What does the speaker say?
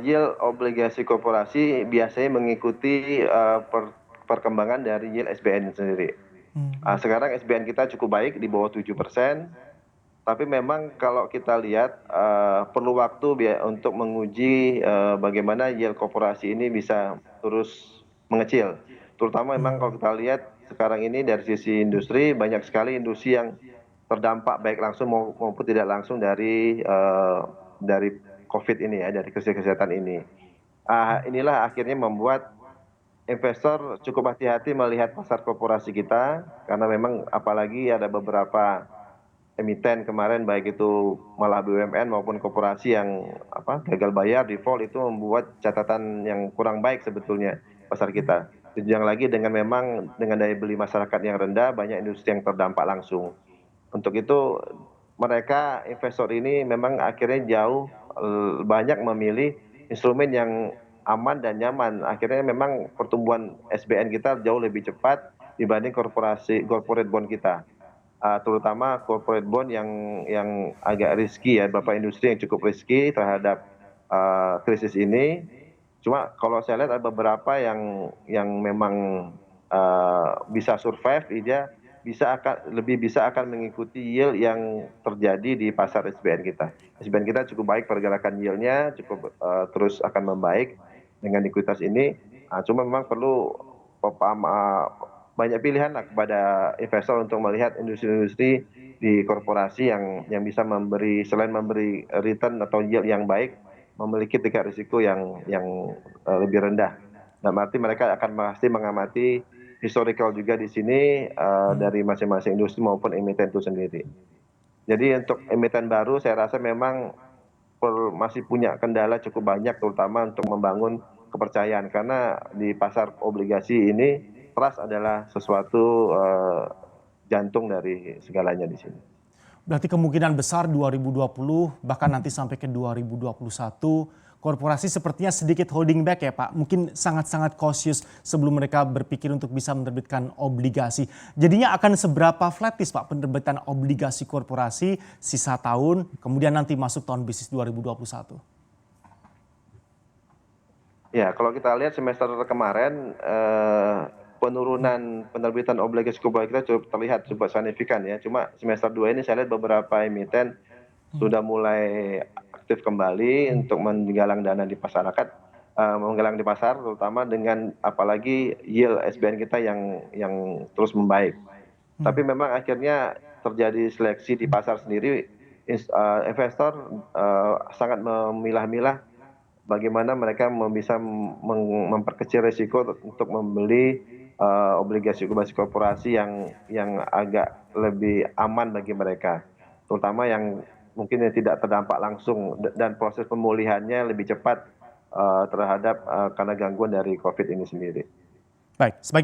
Yield obligasi korporasi biasanya mengikuti perkembangan dari yield SBN sendiri. Mhm. Sekarang SBN kita cukup baik di bawah 7%, tapi memang kalau kita lihat perlu waktu untuk menguji bagaimana yield korporasi ini bisa terus mengecil. Terutama memang kalau Mmm. kita lihat sekarang ini dari sisi industri, banyak sekali industri yang terdampak baik langsung maupun tidak langsung dari COVID ini ya, dari krisis kesehatan ini. Inilah akhirnya membuat investor cukup hati-hati melihat pasar korporasi kita, karena memang apalagi ada beberapa emiten kemarin baik itu malah BUMN maupun korporasi yang gagal bayar, default, itu membuat catatan yang kurang baik sebetulnya pasar kita. Ditunjang lagi dengan memang dengan daya beli masyarakat yang rendah, banyak industri yang terdampak langsung. Untuk itu mereka investor ini memang akhirnya jauh banyak memilih instrumen yang aman dan nyaman. Akhirnya memang pertumbuhan SBN kita jauh lebih cepat dibanding corporate bond kita. Terutama corporate bond yang agak riski ya, beberapa industri yang cukup riski terhadap krisis ini. Cuma kalau saya lihat ada beberapa yang memang bisa survive, dia lebih bisa akan mengikuti yield yang terjadi di pasar SBN kita. SBN kita cukup baik pergerakan yieldnya, cukup terus akan membaik dengan likuiditas ini. Cuma memang perlu banyak pilihan lah kepada investor untuk melihat industri-industri di korporasi yang bisa memberi, selain memberi return atau yield yang baik, memiliki tingkat risiko yang lebih rendah. Dalam arti mereka akan pasti mengamati historical juga di sini dari masing-masing industri maupun emiten itu sendiri. Jadi untuk emiten baru saya rasa memang masih punya kendala cukup banyak, terutama untuk membangun kepercayaan, karena di pasar obligasi ini trust adalah sesuatu jantung dari segalanya di sini. Berarti kemungkinan besar 2020 bahkan nanti sampai ke 2021 korporasi sepertinya sedikit holding back ya Pak. Mungkin sangat-sangat cautious sebelum mereka berpikir untuk bisa menerbitkan obligasi. Jadinya akan seberapa flatis Pak penerbitan obligasi korporasi sisa tahun kemudian nanti masuk tahun bisnis 2021? Ya, kalau kita lihat semester kemarin penurunan penerbitan obligasi korporat kita cukup terlihat cukup signifikan ya. Cuma semester 2 ini saya lihat beberapa emiten sudah mulai aktif kembali untuk menggalang dana di masyarakat, menggalang di pasar, terutama dengan apalagi yield SBN kita yang terus membaik. Tapi memang akhirnya terjadi seleksi di pasar sendiri, investor sangat memilah-milah bagaimana mereka bisa memperkecil risiko untuk membeli obligasi korporasi yang agak lebih aman bagi mereka, terutama yang mungkin tidak terdampak langsung dan proses pemulihannya lebih cepat terhadap karena gangguan dari COVID ini sendiri. Baik, sebagai